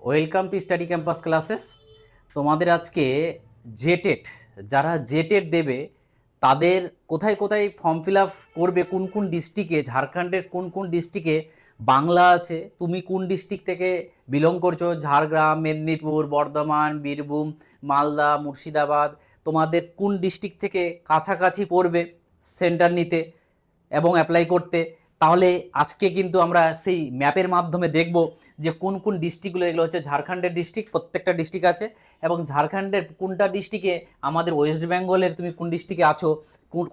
Welcome to study campus classes. তোমাদের আজকে জেটেট, যারা জেটেট দেবে তাদের কোথায় কোথায় ফর্ম ফিল আপ করবে, কোন কোন ডিস্ট্রিক্টে, ঝাড়খণ্ডের কোন কোন ডিস্ট্রিক্টে বাংলা আছে, তুমি কোন ডিস্ট্রিক্ট থেকে বিলং করছো, ঝাড়গ্রাম, মেদিনীপুর, বর্ধমান, বীরভূম, মালদা, মুর্শিদাবাদ, তোমাদের কোন ডিস্ট্রিক্ট থেকে কাছাকাছি পড়বে সেন্টার নিতে এবং অ্যাপ্লাই করতে। তাহলে আজকে কিন্তু আমরা সেই ম্যাপের মাধ্যমে দেখব যে কোন কোন ডিস্ট্রিক্টগুলো, এগুলো হচ্ছে ঝাড়খণ্ডের ডিস্ট্রিক্ট, প্রত্যেকটা ডিস্ট্রিক্ট আছে, এবং ঝাড়খণ্ডের কোনটা ডিস্ট্রিক্টে আমাদের ওয়েস্ট বেঙ্গলের তুমি কোন ডিস্ট্রিক্টে আছো,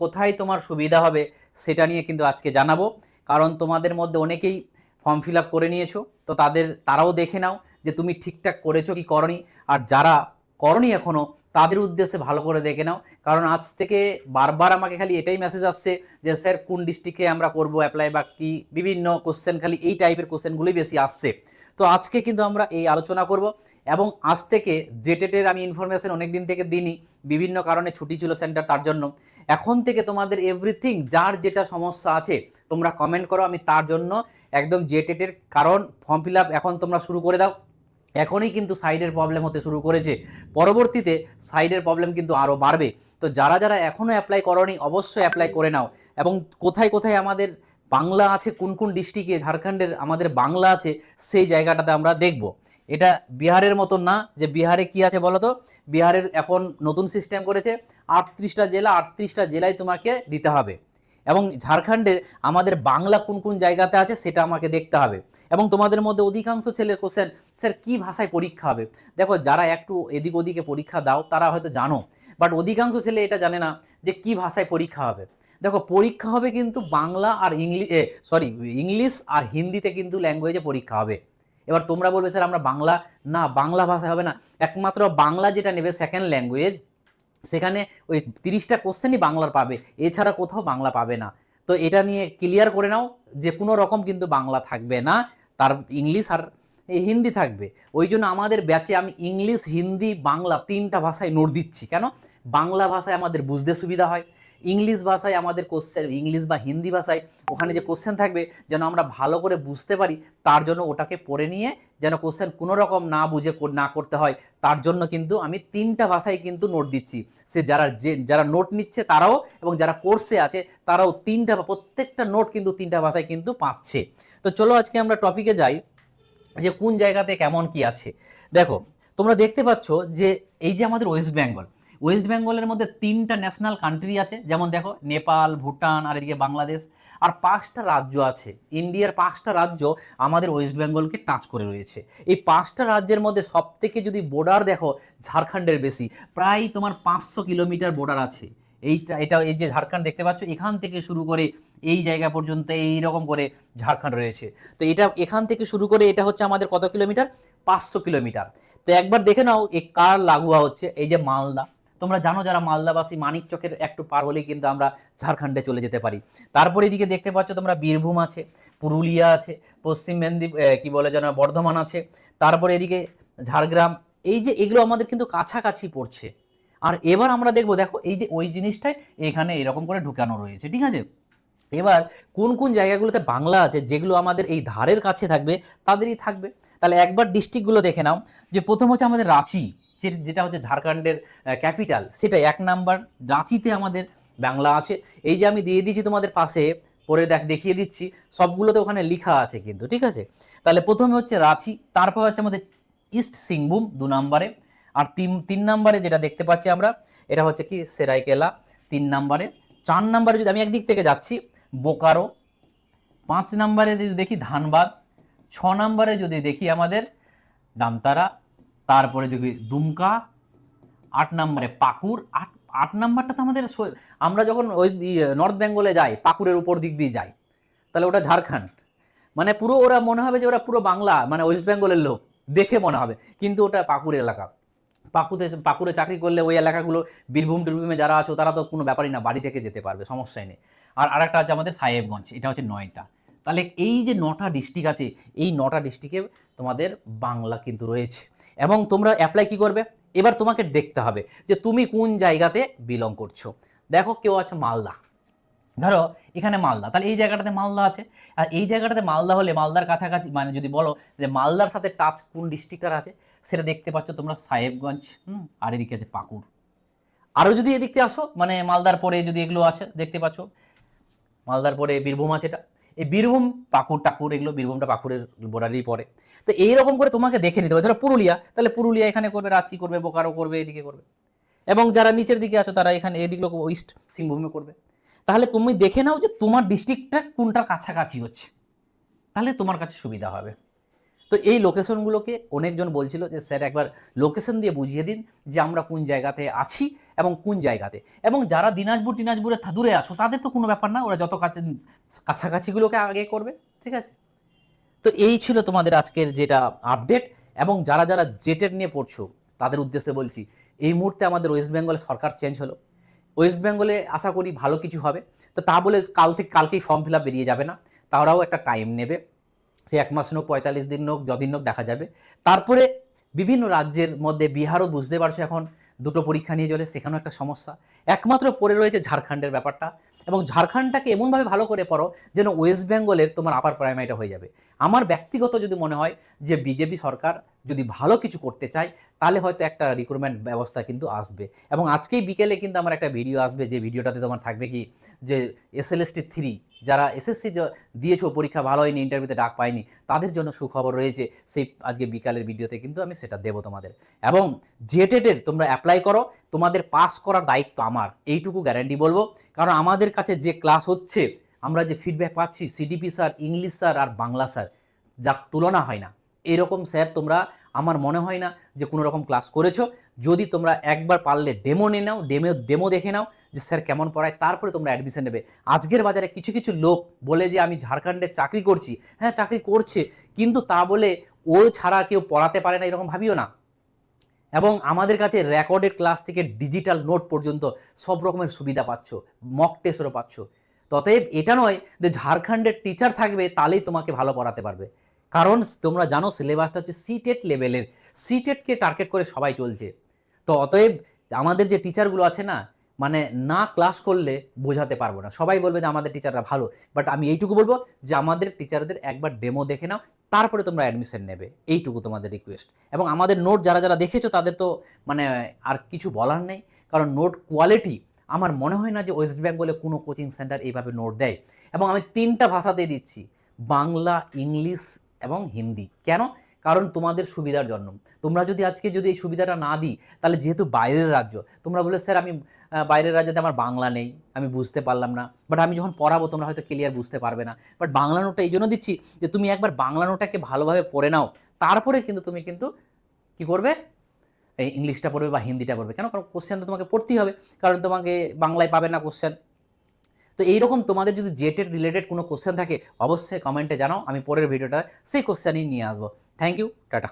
কোথায় তোমার সুবিধা হবে সেটা নিয়ে কিন্তু আজকে জানাবো। কারণ তোমাদের মধ্যে অনেকেই ফর্ম ফিল আপ করে নিয়েছো, তো তারাও দেখে নাও যে তুমি ঠিকঠাক করেছো কি করনি, আর যারা করনি এখনও তাদের উদ্দেশ্যে ভালো করে দেখে নাও। কারণ আজ থেকে বারবার আমাকে খালি এটাই মেসেজ আসছে যে স্যার কোন ডিস্ট্রিক্টে আমরা করব অ্যাপ্লাই, বা কি বিভিন্ন কোশ্চেন, খালি এই টাইপের কোশ্চেনগুলোই বেশি আসছে। তো আজকে কিন্তু আমরা এই আলোচনা করব, এবং আজ থেকে জেটেটের আমি ইনফরমেশন অনেক দিন থেকে দিইনি, বিভিন্ন কারণে ছুটি ছিল সেন্টার, তার জন্য এখন থেকে তোমাদের এভরিথিং, যার যেটা সমস্যা আছে তোমরা কমেন্ট করো, আমি তার জন্য একদম জেটেটের, কারণ ফর্ম ফিল আপ এখন তোমরা শুরু করে দাও। এখনই কিন্তু সাইডের প্রবলেম হতে শুরু করেছে, পরবর্তীতে সাইডের প্রবলেম কিন্তু আরও বাড়বে। তো যারা যারা এখনও অ্যাপ্লাই করনি অবশ্যই অ্যাপ্লাই করে নাও। এবং কোথায় কোথায় আমাদের বাংলা আছে, কোন কোন ডিস্ট্রিক্টে ঝাড়খণ্ডের আমাদের বাংলা আছে, সেই জায়গাটাতে আমরা দেখব। এটা বিহারের মতন না যে বিহারে কি আছে বলো তো। বিহারের এখন নতুন সিস্টেম করেছে, 38টা জেলা, 38টা জেলায় তোমাকে দিতে হবে। এবং ঝাড়খণ্ডের আমাদের বাংলা কোন কোন জায়গাতে আছে সেটা আমাকে দেখতে হবে। এবং তোমাদের মধ্যে অধিকাংশ ছেলের কোশ্চেন, স্যার কী ভাষায় পরীক্ষা হবে। দেখো, যারা একটু এদিক ওদিকে পরীক্ষা দাও তারা হয়তো জানো, বাট অধিকাংশ ছেলে এটা জানে না যে কী ভাষায় পরীক্ষা হবে। দেখো, পরীক্ষা হবে কিন্তু বাংলা আর ইংলিশ আর হিন্দিতে কিন্তু ল্যাঙ্গুয়েজে পরীক্ষা হবে। এবার তোমরা বলবে স্যার আমরা বাংলা, না, বাংলা ভাষায় হবে না। একমাত্র বাংলা যেটা নেবে সেকেন্ড ল্যাঙ্গুয়েজ, সেখানে ওই 30টা কোশ্চেনই বাংলার পাবে, এছাড়া কোথাও বাংলা পাবে না। তো এটা নিয়ে ক্লিয়ার করে নাও যে কোনো রকম কিন্তু বাংলা থাকবে না, তার ইংলিশ আর এই হিন্দি থাকবে। ওই জন্য আমাদের ব্যাচে আমি ইংলিশ, হিন্দি, বাংলা 3টা ভাষায় নোট দিচ্ছি। কেন? বাংলা ভাষায় আমাদের বুঝতে সুবিধা হয়, ইংলিশ ভাষায় আমাদের কোশ্চেন, ইংলিশ বা হিন্দি ভাষায় ওখানে যে কোশ্চেন থাকবে যেন আমরা ভালো করে বুঝতে পারি, তার জন্য ওটাকে পড়ে নিয়ে যেন কোশ্চেন কোনো রকম না বুঝে না করতে হয়, তার জন্য কিন্তু আমি 3টা ভাষায় কিন্তু নোট দিচ্ছি। সে যারা নোট নিচ্ছে তারাও, এবং যারা কোর্সে আছে তারাও প্রত্যেকটা নোট কিন্তু 3টা ভাষায় কিন্তু পাচ্ছে। তো চলো আজকে আমরা টপিকে যাই যে কোন জায়গাতে কেমন কি আছে। দেখো, তোমরা দেখতে পাচ্ছ যে এই যে আমাদের ওয়েস্ট বেঙ্গলের মধ্যে 3টা ন্যাশনাল কান্ট্রি আছে, যেমন দেখো নেপাল, ভুটান, আর এদিকে বাংলাদেশ, আর 5টা রাজ্য আছে। ইন্ডিয়ার 5টা রাজ্য আমাদের ওয়েস্ট বেঙ্গলকে টাচ করে রয়েছে। এই 5টা রাজ্যের মধ্যে সব থেকে যদি বর্ডার দেখো, ঝাড়খণ্ডের বেশি, প্রায় তোমার 500 কিলোমিটার বর্ডার আছে। এই যে ঝাড়খণ্ড দেখতে পাচ্ছ, এখান থেকে শুরু করে এই জায়গা পর্যন্ত এই রকম করে ঝাড়খণ্ড রয়েছে। তো এটা এখান থেকে শুরু করে এটা হচ্ছে আমাদের কত কিলোমিটার? 500 কিলোমিটার। তো একবার দেখে নাও এ কার লাগোয়া হচ্ছে, এই যে মালদা। তোমরা জানো যারা মালদাবাসী, মানিক চকের একটু পার হলেই কিন্তু আমরা ঝাড়খণ্ডে চলে যেতে পারি। তারপরে এদিকে দেখতে পাচ্ছ তোমরা বীরভূম আছে, পুরুলিয়া আছে, পশ্চিম মেদিনীপুর, কি বলে যেন, বর্ধমান আছে, তারপরে এদিকে ঝাড়গ্রাম। এই যে এগুলো আমাদের কিন্তু কাছাকাছি পড়ছে। আর এবার আমরা দেখবো, দেখো এই যে ওই জিনিসটাই এখানে এরকম করে ঢুকানো রয়েছে, ঠিক আছে। এবার কোন কোন জায়গাগুলোতে বাংলা আছে যেগুলো আমাদের এই ধারের কাছে থাকবে তাদেরই থাকবে। তাহলে একবার ডিস্ট্রিক্টগুলো দেখে নাও। যে প্রথম হচ্ছে আমাদের রাঁচি, যেটা হচ্ছে ঝাড়খণ্ডের ক্যাপিটাল, সেটা 1 নাম্বার। রাঁচিতে আমাদের বাংলা আছে। এই যে আমি দিয়ে দিচ্ছি তোমাদের পাশে, পরে দেখিয়ে দিচ্ছি, সবগুলোতে ওখানে লেখা আছে কিন্তু, ঠিক আছে। তাহলে প্রথমে হচ্ছে রাঁচি, তারপর হচ্ছে আমাদের ইস্ট সিংভূম 2 নম্বরে, আর তিন নম্বরে যেটা দেখতে পাচ্ছি আমরা, এটা হচ্ছে কি সেরাইকেলা 3 নম্বরে। 4 নম্বরে যদি আমি একদিক থেকে যাচ্ছি, বোকারো। 5 নম্বরে যদি দেখি ধানবাদ। 6 নম্বরে যদি দেখি আমাদের জামতারা। তারপরে যদি দুমকা। 8 নম্বরে পাকুর। 8 নম্বরটা তো আমাদের আমরা যখন ওই নর্থ বেঙ্গলে যাই, পাকুরের উপর দিক দিয়ে যাই, তাহলে ওটা ঝাড়খণ্ড। মানে পুরো ওরা মনে হবে যে ওরা পুরো বাংলা, মানে ওয়েস্ট বেঙ্গলের লোক দেখে মনে হবে, কিন্তু ওটা পাকুর এলাকা। পাকুরে চাকরি করলে ওই এলাকাগুলো, বীরভূমে যারা আছো তারা তো কোনো ব্যাপারই না, বাড়ি থেকে যেতে পারবে, সমস্যাই নেই। আর আরেকটা আছে আমাদের সাহেবগঞ্জ, এটা হচ্ছে 9টা। তাহলে এই যে 9টা ডিস্ট্রিক্ট আছে, এই 9টা ডিস্ট্রিক্টে তোমাদের বাংলা কিন্তু রয়েছে। এবং তোমরা অ্যাপ্লাই কি করবে, এবার তোমাকে দেখতে হবে যে তুমি কোন জায়গাতে বিলং করছো। দেখো, কেউ আছে মালদা, ধরো এখানে মালদা, তাহলে এই জায়গাটাতে মালদা আছে, আর এই জায়গাটাতে মালদা হলে মালদার কাছাকাছি মানে যদি বলো যে মালদার সাথে টাচ কোন ডিস্ট্রিক্টটার আছে, সেটা দেখতে পাচ্ছ তোমরা সাহেবগঞ্জ, আর এদিকে আছে পাকুড়। আরও যদি এদিকে আসো মানে মালদার পরে যদি এগুলো আসে দেখতে পাচ্ছ, মালদার পরে বীরভূম আছে, এটা এই বীরভূম পাকুড় টাকুর এগুলো বীরভূমটা পাকুড়ের বর্ডারেই পড়ে। তো এইরকম করে তোমাকে দেখে নিতে হবে। ধরো পুরুলিয়া, তাহলে পুরুলিয়া এখানে করবে, রাঁচি করবে, বোকারো করবে, এদিকে করবে। এবং যারা নিচের দিকে আছো তারা এখানে এদিকে ইস্ট সিংভূমে করবে। তাহলে তুমি দেখে নাও যে তোমার ডিস্ট্রিক্টটা কোনটার কাছাকাছি হচ্ছে, তাহলে তোমার কাছে সুবিধা হবে। তো এই লোকেশনগুলোকে অনেকজন বলছিল যে স্যার একবার লোকেশন দিয়ে বুঝিয়ে দিন যে আমরা কোন জায়গাতে আছি এবং কোন জায়গাতে। এবং যারা দিনাজপুরে দূরে আছো তাদের তো কোনো ব্যাপার না, ওরা যত কাছাকাছিগুলোকে আগে করবে, ঠিক আছে। তো এই ছিল তোমাদের আজকের যেটা আপডেট। এবং যারা যারা জেটেড নিয়ে পড়ছো তাদের উদ্দেশ্যে বলছি, এই মুহূর্তে আমাদের ওয়েস্ট বেঙ্গলে সরকার চেঞ্জ হলো, ওয়েস্ট বেঙ্গলে আশা করি ভালো কিছু হবে। তো তা বলে কালকেই ফর্ম ফিল আপ বেরিয়ে যাবে না, তারাও একটা টাইম নেবে, সে 1 মাস হোক 45 দিন হোক যদিন হোক দেখা যাবে। তারপরে বিভিন্ন রাজ্যের মধ্যে বিহারও বুঝতে পারছো এখন দুটো পরীক্ষা নিয়ে চলে, সেখানেও একটা সমস্যা। একমাত্র পড়ে রয়েছে ঝাড়খণ্ডের ব্যাপারটা, এবং ঝাড়খণ্ডটাকে এমনভাবে ভালো করে পড়ো যেন ওয়েস্ট বেঙ্গলের তোমার আপার প্রাইমারিটা হয়ে যাবে। আমার ব্যক্তিগত যদি মনে হয় যে বিজেপি সরকার যদি ভালো কিছু করতে চায় তাহলে হয়তো একটা রিক্রুটমেন্ট ব্যবস্থা কিন্তু আসবে। এবং আজকেই বিকেলে কিন্তু আমার একটা ভিডিও আসবে, যে ভিডিওটাতে তোমার থাকবে কি যে SLST 3 যারা SSC দিয়েছো পরীক্ষা ভালো হয়নি, ইন্টারভিউতে ডাক পায়নি, তাদের জন্য সুখবর রয়েছে, সেই আজকে বিকালের ভিডিওতে কিন্তু আমি সেটা দেবো তোমাদের। এবং জেটেটের তোমরা অ্যাপ্লাই করো, তোমাদের পাস করার দায়িত্ব আমার, এইটুকু গ্যারান্টি বলবো। কারণ আমাদের কাছে যে ক্লাস হচ্ছে, আমরা যে ফিডব্যাক পাচ্ছি, CDP স্যার, ইংলিশ স্যার আর বাংলা স্যার, যার তুলনা হয় না। এরকম স্যার তোমরা আমার মনে হয় না যে কোনো রকম ক্লাস করেছো। যদি তোমরা একবার পারলে ডেমো নিয়ে নাও, ডেমো দেখে নাও যে স্যার কেমন পড়ায়, তারপরে তোমরা অ্যাডমিশন নেবে। আজকের বাজারে কিছু কিছু লোক বলে যে আমি ঝাড়খণ্ডে চাকরি করছি, হ্যাঁ চাকরি করছে, কিন্তু তা বলে ও ছাড়া কেউ পড়াতে পারে না এরকম ভাবিও না। এবং আমাদের কাছে রেকর্ডেড ক্লাস থেকে ডিজিটাল নোট পর্যন্ত সব রকমের সুবিধা পাচ্ছ, মক টেস্টও পাচ্ছ। ততএব এটা নয় যে ঝাড়খণ্ডের টিচার থাকবে তাহলেই তোমাকে ভালো পড়াতে পারবে, কারণ তোমরা জানো সিলেবাসটা হচ্ছে সিটেট লেভেলের, সিটেটকে টার্গেট করে সবাই চলছে। তো অতএব আমাদের যে টিচারগুলো আছে না, মানে না ক্লাস করলে বোঝাতে পারবো না। সবাই বলবে যে আমাদের টিচাররা ভালো, বাট আমি এইটুকু বলবো যে আমাদের টিচারদের একবার ডেমো দেখে নাও, তারপরে তোমরা অ্যাডমিশন নেবে, এইটুকু তোমাদের রিকোয়েস্ট। এবং আমাদের নোট যারা যারা দেখেছো তাদের তো মানে আর কিছু বলার নেই, কারণ নোট কোয়ালিটি আমার মনে হয় না যে ওয়েস্ট বেঙ্গলে কোনো কোচিং সেন্টার এইভাবে নোট দেয়। এবং আমি 3টা ভাষাতেই দিচ্ছি, বাংলা, ইংলিশ এবং হিন্দি। কেন? কারণ তোমাদের সুবিধার জন্য। তোমরা যদি আজকে যদি এই সুবিধাটা না দিই, তাহলে যেহেতু বাইরের রাজ্য, তোমরা বলে স্যার আমি বাইরের রাজ্যতে আমার বাংলা নেই, আমি বুঝতে পারলাম না, বাট আমি যখন পড়াবো তোমরা হয়তো ক্লিয়ার বুঝতে পারবে না। বাট বাংলা নোটটা এই জন্য দিচ্ছি যে তুমি একবার বাংলা নোটটাকে ভালোভাবে পড়ে নাও, তারপরে কিন্তু তুমি কিন্তু কী করবে, এই ইংলিশটা পড়বে বা হিন্দিটা পড়বে। কেন? কারণ কোশ্চেন তো তোমাকে পড়তেই হবে, কারণ তোমাকে বাংলায় পাবে না কোশ্চেন। তো এইরকম তোমাদের যদি জেটের রিলেটেড কোনো কোশ্চেন থাকে অবশ্যই কমেন্টে জানাও, আমি পরের ভিডিওটা সেই কোশ্চেনই নিয়ে আসবো। Thank you, tata.